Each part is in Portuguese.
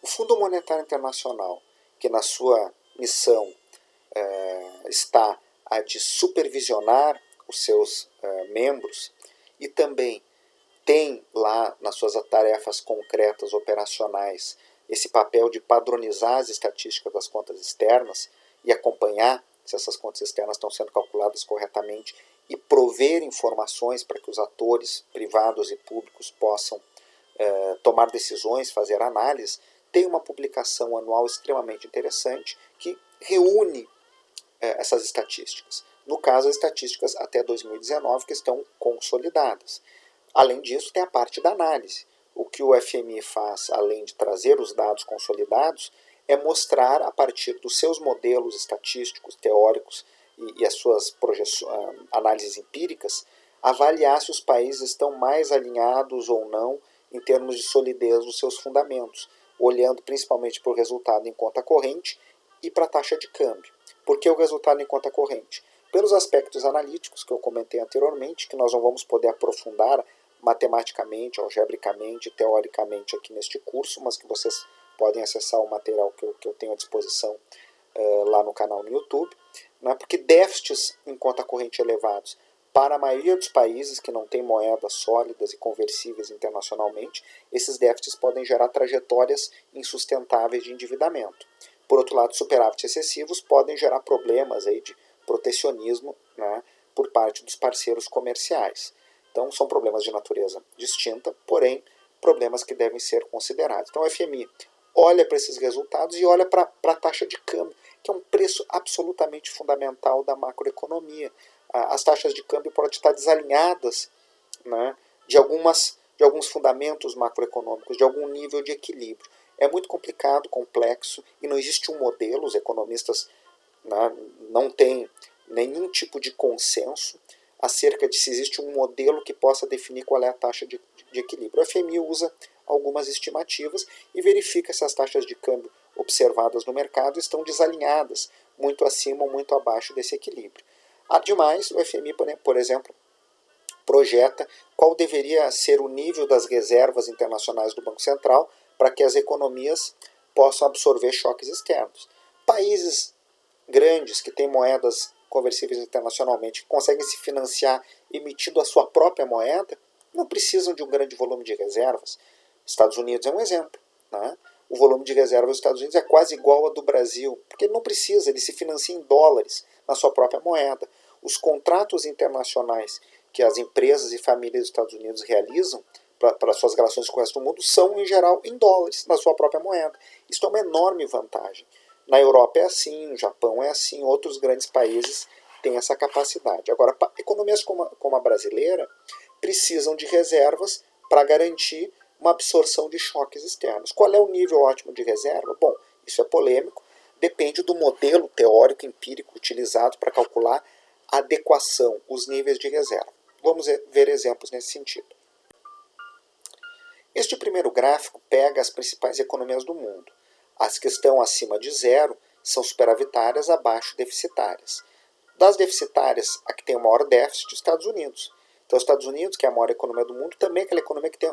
O Fundo Monetário Internacional, que na sua missão está a de supervisionar os seus membros e também tem lá nas suas tarefas concretas operacionais esse papel de padronizar as estatísticas das contas externas e acompanhar se essas contas externas estão sendo calculadas corretamente e prover informações para que os atores privados e públicos possam tomar decisões, fazer análise. Tem uma publicação anual extremamente interessante que reúne essas estatísticas. No caso, as estatísticas até 2019 que estão consolidadas. Além disso, tem a parte da análise. O que o FMI faz, além de trazer os dados consolidados, é mostrar, a partir dos seus modelos estatísticos, teóricos e as suas análises empíricas, avaliar se os países estão mais alinhados ou não em termos de solidez dos seus fundamentos, olhando principalmente para o resultado em conta corrente e para a taxa de câmbio. Por que o resultado em conta corrente? Pelos aspectos analíticos que eu comentei anteriormente, que nós não vamos poder aprofundar matematicamente, algebricamente, teoricamente aqui neste curso, mas que vocês podem acessar o material que eu tenho à disposição lá no canal no YouTube, né? Porque déficits em conta corrente elevados para a maioria dos países que não têm moedas sólidas e conversíveis internacionalmente, esses déficits podem gerar trajetórias insustentáveis de endividamento. Por outro lado, superávites excessivos podem gerar problemas aí de protecionismo, né, por parte dos parceiros comerciais. Então, são problemas de natureza distinta, porém, problemas que devem ser considerados. Então, o FMI olha para esses resultados e olha para a taxa de câmbio, que é um preço absolutamente fundamental da macroeconomia. As taxas de câmbio podem estar desalinhadas, né, de alguns fundamentos macroeconômicos, de algum nível de equilíbrio. É muito complicado, complexo, e não existe um modelo, os economistas, né, não têm nenhum tipo de consenso acerca de se existe um modelo que possa definir qual é a taxa de equilíbrio. O FMI usa algumas estimativas e verifica se as taxas de câmbio observadas no mercado estão desalinhadas, muito acima ou muito abaixo desse equilíbrio. Ademais, o FMI, por exemplo, projeta qual deveria ser o nível das reservas internacionais do Banco Central para que as economias possam absorver choques externos. Países grandes que têm moedas conversíveis internacionalmente, que conseguem se financiar emitindo a sua própria moeda, não precisam de um grande volume de reservas. Estados Unidos é um exemplo, né? O volume de reservas dos Estados Unidos é quase igual ao do Brasil, porque ele não precisa, ele se financia em dólares na sua própria moeda. Os contratos internacionais que as empresas e famílias dos Estados Unidos realizam para suas relações com o resto do mundo são, em geral, em dólares, na sua própria moeda. Isso é uma enorme vantagem. Na Europa é assim, no Japão é assim, outros grandes países têm essa capacidade. Agora, economias como a brasileira precisam de reservas para garantir uma absorção de choques externos. Qual é o nível ótimo de reserva? Bom, isso é polêmico, depende do modelo teórico empírico utilizado para calcular a adequação, os níveis de reserva. Vamos ver exemplos nesse sentido. Este primeiro gráfico pega as principais economias do mundo. As que estão acima de zero são superavitárias, abaixo deficitárias. Das deficitárias, a que tem o maior déficit, os Estados Unidos. Então, os Estados Unidos, que é a maior economia do mundo, também é aquela economia que tem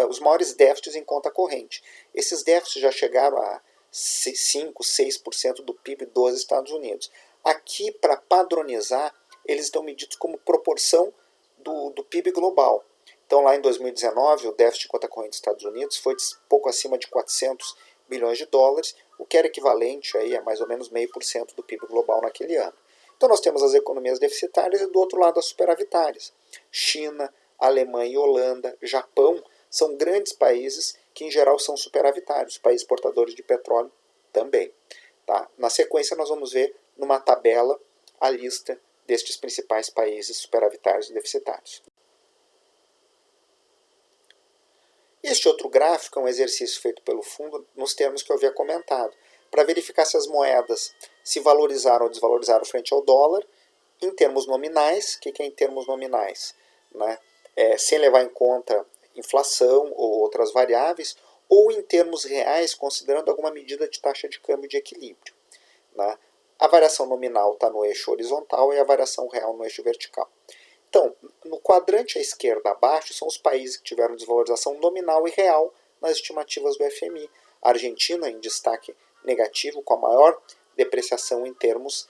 os maiores déficits em conta corrente. Esses déficits já chegaram a 5, 6% do PIB dos Estados Unidos. Aqui, para padronizar, eles estão medidos como proporção do PIB global. Então, lá em 2019, o déficit de conta corrente dos Estados Unidos foi pouco acima de 400 bilhões de dólares, o que era equivalente aí a mais ou menos 0,5% do PIB global naquele ano. Então, nós temos as economias deficitárias e, do outro lado, as superavitárias. China, Alemanha e Holanda, Japão, são grandes países que, em geral, são superavitários. Países exportadores de petróleo também. Tá? Na sequência, nós vamos ver, numa tabela, a lista destes principais países superavitários e deficitários. Este outro gráfico é um exercício feito pelo fundo nos termos que eu havia comentado, para verificar se as moedas se valorizaram ou desvalorizaram frente ao dólar, em termos nominais. O que é em termos nominais? Né? Sem levar em conta inflação ou outras variáveis, ou em termos reais, considerando alguma medida de taxa de câmbio de equilíbrio. Né? A variação nominal está no eixo horizontal e a variação real no eixo vertical. Então, no quadrante à esquerda abaixo são os países que tiveram desvalorização nominal e real nas estimativas do FMI. A Argentina em destaque negativo, com a maior depreciação em termos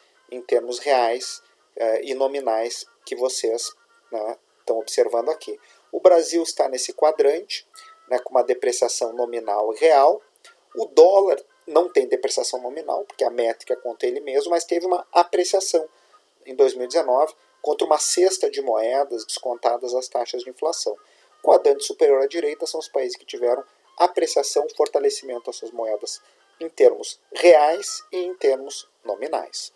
reais e nominais que vocês, né, estão observando aqui. O Brasil está nesse quadrante, né, com uma depreciação nominal e real. O dólar não tem depreciação nominal, porque a métrica conta ele mesmo, mas teve uma apreciação em 2019 contra uma cesta de moedas descontadas as taxas de inflação. O quadrante superior à direita são os países que tiveram apreciação, fortalecimento das suas moedas em termos reais e em termos nominais.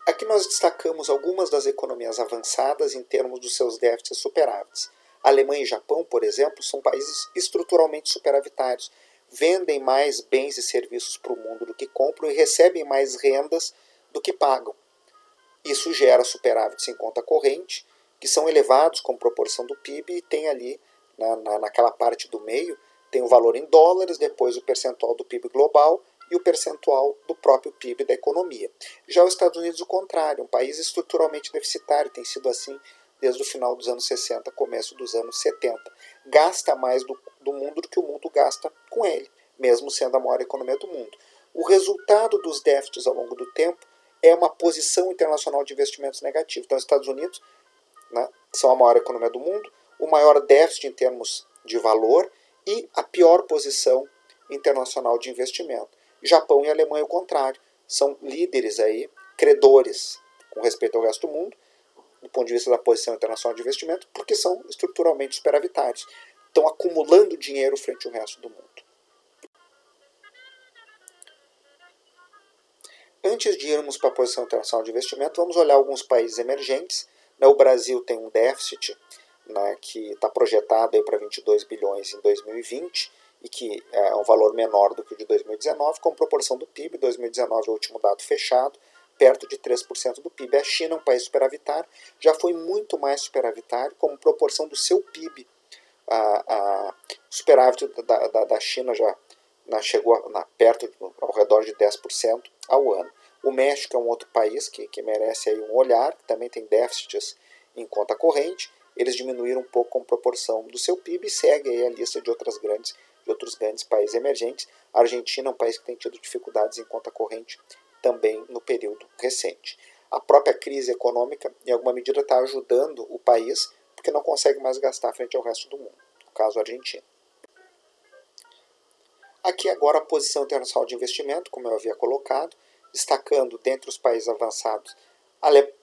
Aqui nós destacamos algumas das economias avançadas em termos dos seus déficits superávites. A Alemanha e Japão, por exemplo, são países estruturalmente superavitários, vendem mais bens e serviços para o mundo do que compram e recebem mais rendas do que pagam. Isso gera superávites em conta corrente, que são elevados com proporção do PIB e tem ali, naquela parte do meio, tem o valor em dólares, depois o percentual do PIB global e o percentual do próprio PIB da economia. Já os Estados Unidos, o contrário, um país estruturalmente deficitário, tem sido assim desde o final dos anos 60, começo dos anos 70. Gasta mais do mundo do que o mundo gasta com ele, mesmo sendo a maior economia do mundo. O resultado dos déficits ao longo do tempo é uma posição internacional de investimentos negativa. Então, os Estados Unidos, né, são a maior economia do mundo, o maior déficit em termos de valor e a pior posição internacional de investimento. Japão e Alemanha, o contrário, são líderes aí, credores com respeito ao resto do mundo, do ponto de vista da posição internacional de investimento, porque são estruturalmente superavitários. Estão acumulando dinheiro frente ao resto do mundo. Antes de irmos para a posição internacional de investimento, vamos olhar alguns países emergentes. O Brasil tem um déficit, né, que está projetado para 22 bilhões em 2020 e que é um valor menor do que o de 2019, com proporção do PIB. 2019 é o último dado fechado, perto de 3% do PIB. A China é um país superavitário, já foi muito mais superavitário, como proporção do seu PIB. O superávit da China já chegou perto, ao redor de 10% ao ano. O México é um outro país que merece aí um olhar, que também tem déficits em conta corrente. Eles diminuíram um pouco com proporção do seu PIB e segue aí a lista de outros grandes países emergentes. A Argentina é um país que tem tido dificuldades em conta corrente também no período recente. A própria crise econômica, em alguma medida, está ajudando o país, porque não consegue mais gastar frente ao resto do mundo, no caso a Argentina. Aqui agora a posição internacional de investimento, como eu havia colocado, destacando dentre os países avançados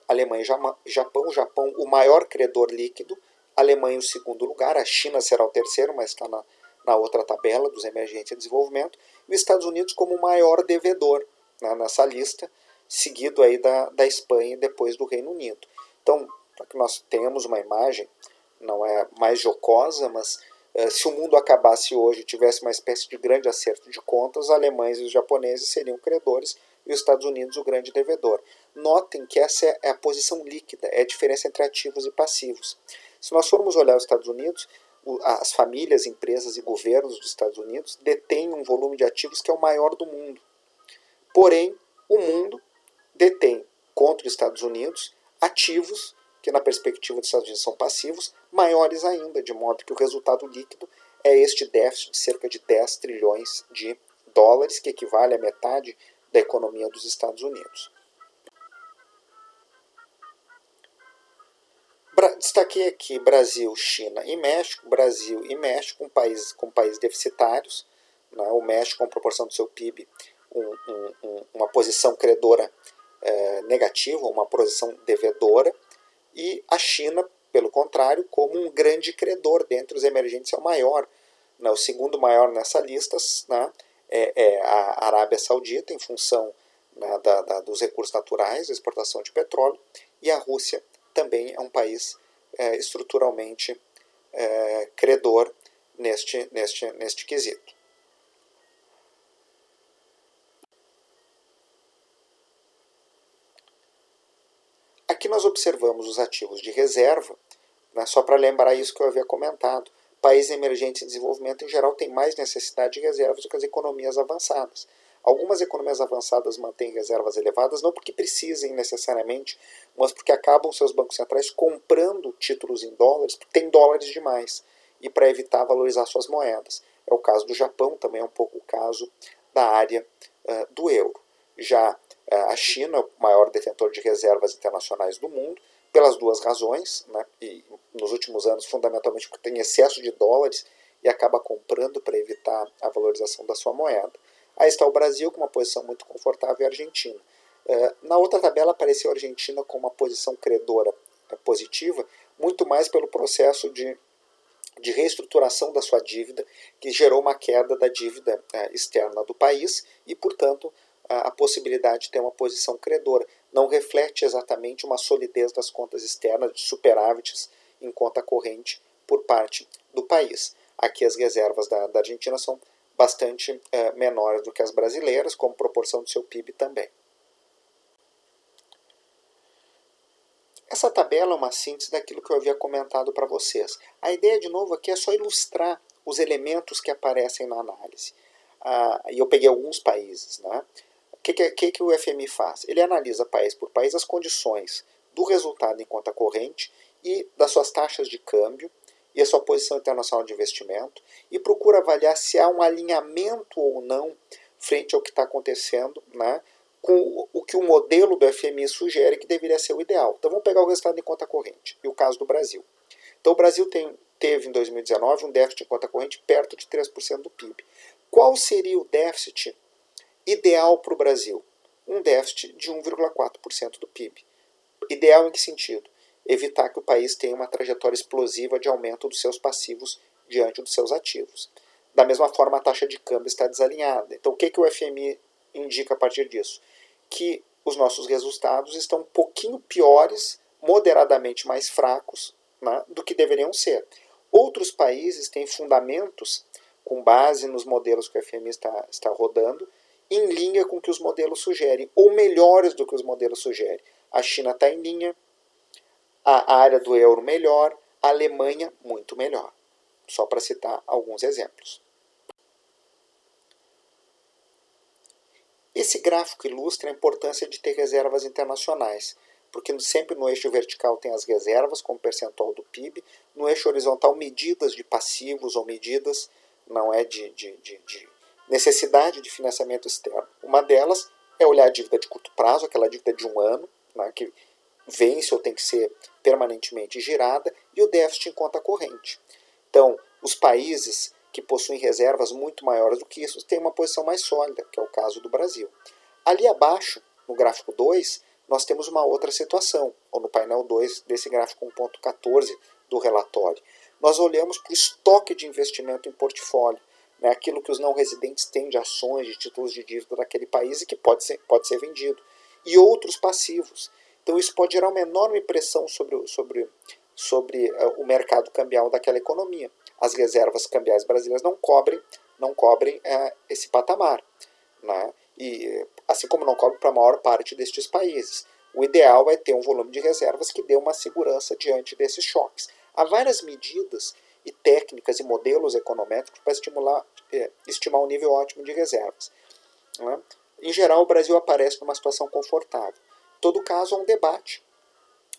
Alemanha e Japão. O Japão, o maior credor líquido, a Alemanha o segundo lugar, a China será o terceiro, mas está na outra tabela dos emergentes em desenvolvimento, e os Estados Unidos como o maior devedor, né, nessa lista, seguido aí da Espanha e depois do Reino Unido. Então, para que nós tenhamos uma imagem, não é mais jocosa, mas se o mundo acabasse hoje e tivesse uma espécie de grande acerto de contas, os alemães e os japoneses seriam credores e os Estados Unidos o grande devedor. Notem que essa é a posição líquida, é a diferença entre ativos e passivos. Se nós formos olhar os Estados Unidos, as famílias, empresas e governos dos Estados Unidos detêm um volume de ativos que é o maior do mundo. Porém, o mundo detém, contra os Estados Unidos, ativos que na perspectiva dos Estados Unidos são passivos, maiores ainda, de modo que o resultado líquido é este déficit de cerca de 10 trilhões de dólares, que equivale a metade da economia dos Estados Unidos. Destaquei aqui Brasil, China e México. Brasil e México, com países deficitários, né? O México, com proporção do seu PIB, uma posição credora negativa, uma posição devedora, e a China, pelo contrário, como um grande credor dentre os emergentes, é o maior. Né? O segundo maior nessa lista, né, é a Arábia Saudita, em função, né, dos recursos naturais, da exportação de petróleo, e a Rússia também é um país estruturalmente credor neste quesito. Aqui nós observamos os ativos de reserva, né, só para lembrar isso que eu havia comentado. Países emergentes em desenvolvimento, em geral, têm mais necessidade de reservas do que as economias avançadas. Algumas economias avançadas mantêm reservas elevadas, não porque precisem necessariamente, mas porque acabam seus bancos centrais comprando títulos em dólares, porque tem dólares demais. e para evitar valorizar suas moedas. É o caso do Japão, também é um pouco o caso da área do euro. Já a China, o maior detentor de reservas internacionais do mundo, pelas duas razões, né, e nos últimos anos, fundamentalmente porque tem excesso de dólares e acaba comprando para evitar a valorização da sua moeda. Aí está o Brasil com uma posição muito confortável e a Argentina. Na outra tabela apareceu a Argentina com uma posição credora positiva, muito mais pelo processo de reestruturação da sua dívida, que gerou uma queda da dívida externa do país e, portanto, a possibilidade de ter uma posição credora. Não reflete exatamente uma solidez das contas externas, de superávites em conta corrente por parte do país. Aqui as reservas da Argentina são bastante menores do que as brasileiras, como proporção do seu PIB também. Essa tabela é uma síntese daquilo que eu havia comentado para vocês. A ideia, de novo, aqui é só ilustrar os elementos que aparecem na análise. E eu peguei alguns países. Né? O que o FMI faz? Ele analisa país por país as condições do resultado em conta corrente e das suas taxas de câmbio e a sua posição internacional de investimento e procura avaliar se há um alinhamento ou não frente ao que está acontecendo, né, com o que o modelo do FMI sugere que deveria ser o ideal. Então vamos pegar o resultado em conta corrente e o caso do Brasil. Então o Brasil teve em 2019 um déficit em conta corrente perto de 3% do PIB. Qual seria o déficit ideal para o Brasil? Um déficit de 1,4% do PIB. Ideal em que sentido? Evitar que o país tenha uma trajetória explosiva de aumento dos seus passivos diante dos seus ativos. Da mesma forma, a taxa de câmbio está desalinhada. Então, o que o FMI indica a partir disso? Que os nossos resultados estão um pouquinho piores, moderadamente mais fracos, né, do que deveriam ser. Outros países têm fundamentos, com base nos modelos que o FMI está rodando, em linha com o que os modelos sugerem, ou melhores do que os modelos sugerem. A China está em linha, a área do euro melhor, a Alemanha muito melhor. Só para citar alguns exemplos. Esse gráfico ilustra a importância de ter reservas internacionais, porque sempre no eixo vertical tem as reservas como percentual do PIB, no eixo horizontal medidas de passivos ou medidas não é de necessidade de financiamento externo. Uma delas é olhar a dívida de curto prazo, aquela dívida de um ano, né, que vence ou tem que ser permanentemente girada, e o déficit em conta corrente. Então, os países que possuem reservas muito maiores do que isso têm uma posição mais sólida, que é o caso do Brasil. Ali abaixo, no gráfico 2, nós temos uma outra situação, ou no painel 2 desse gráfico 1.14 do relatório. Nós olhamos para o estoque de investimento em portfólio, né, aquilo que os não residentes têm de ações, de títulos de dívida daquele país e que pode ser vendido, e outros passivos. Então isso pode gerar uma enorme pressão sobre o mercado cambial daquela economia. As reservas cambiais brasileiras não cobrem esse patamar, né? E, assim como não cobrem para a maior parte destes países. O ideal é ter um volume de reservas que dê uma segurança diante desses choques. Há várias medidas e técnicas e modelos econométricos para estimar um nível ótimo de reservas. Né? Em geral, o Brasil aparece numa situação confortável. Em todo caso, há um debate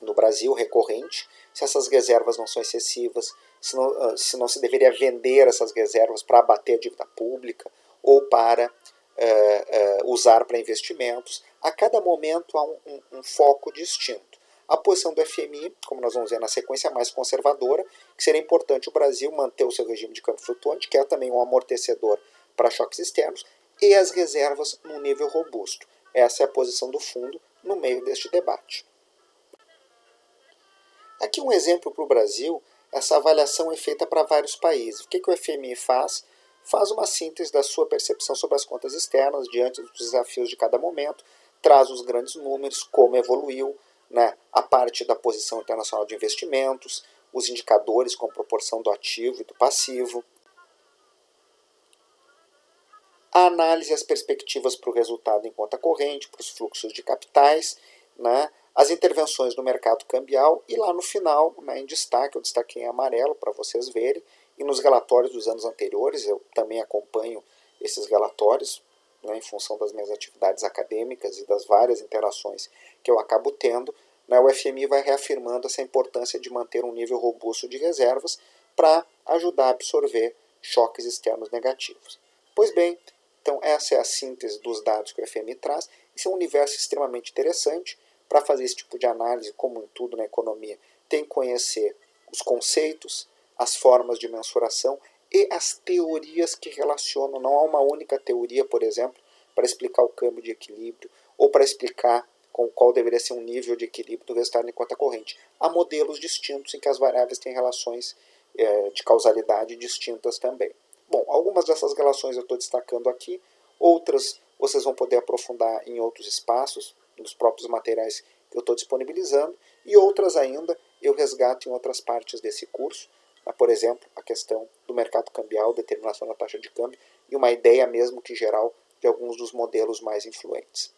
no Brasil recorrente se essas reservas não são excessivas, se não se deveria vender essas reservas para abater a dívida pública ou para usar para investimentos. A cada momento há um foco distinto. A posição do FMI, como nós vamos ver na sequência, é mais conservadora, que seria importante o Brasil manter o seu regime de câmbio flutuante, que é também um amortecedor para choques externos, e as reservas num nível robusto. Essa é a posição do fundo no meio deste debate. Aqui um exemplo para o Brasil, essa avaliação é feita para vários países. O que o FMI faz? Faz uma síntese da sua percepção sobre as contas externas diante dos desafios de cada momento, traz os grandes números, como evoluiu, né, a parte da posição internacional de investimentos, os indicadores com proporção do ativo e do passivo, a análise e as perspectivas para o resultado em conta corrente, para os fluxos de capitais, né, as intervenções no mercado cambial e lá no final, né, em destaque, eu destaquei em amarelo para vocês verem, e nos relatórios dos anos anteriores, eu também acompanho esses relatórios, né, em função das minhas atividades acadêmicas e das várias interações que eu acabo tendo, né, o FMI vai reafirmando essa importância de manter um nível robusto de reservas, para ajudar a absorver choques externos negativos. Pois bem, então essa é a síntese dos dados que o FMI traz. Esse é um universo extremamente interessante. Para fazer esse tipo de análise, como em tudo na economia, tem que conhecer os conceitos, as formas de mensuração e as teorias que relacionam. Não há uma única teoria, por exemplo, para explicar o câmbio de equilíbrio ou para explicar qual deveria ser um nível de equilíbrio do resultado em conta corrente. Há modelos distintos em que as variáveis têm relações de causalidade distintas também. Bom, algumas dessas relações eu estou destacando aqui, outras vocês vão poder aprofundar em outros espaços, nos próprios materiais que eu estou disponibilizando, e outras ainda eu resgato em outras partes desse curso, por exemplo, a questão do mercado cambial, determinação da taxa de câmbio, e uma ideia mesmo que geral de alguns dos modelos mais influentes.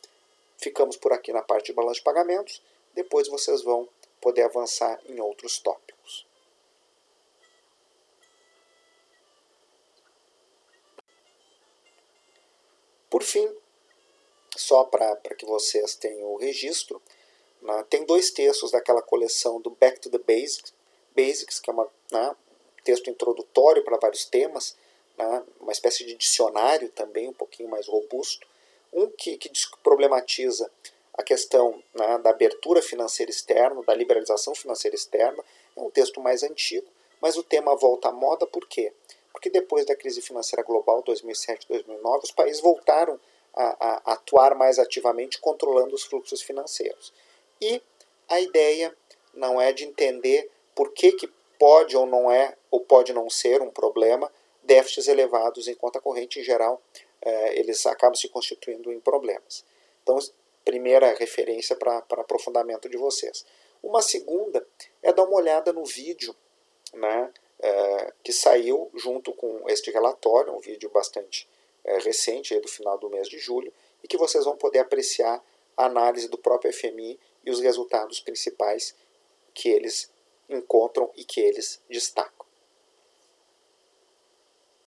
Ficamos por aqui na parte de balanço de pagamentos, depois vocês vão poder avançar em outros tópicos. Por fim, só para que vocês tenham o registro, né, tem 2 textos daquela coleção do Back to the Basics, que é um texto introdutório para vários temas, né, uma espécie de dicionário também, um pouquinho mais robusto. Um que problematiza a questão, né, da abertura financeira externa, da liberalização financeira externa. É um texto mais antigo, mas o tema volta à moda por quê? Porque depois da crise financeira global, 2007-2009, os países voltaram a atuar mais ativamente controlando os fluxos financeiros. E a ideia não é de entender por que pode ou não é, ou pode não ser um problema, déficits elevados em conta corrente, em geral, eles acabam se constituindo em problemas. Então, primeira referência para aprofundamento de vocês. Uma segunda é dar uma olhada no vídeo, né, que saiu junto com este relatório, um vídeo bastante recente, do final do mês de julho, e que vocês vão poder apreciar a análise do próprio FMI e os resultados principais que eles encontram e que eles destacam.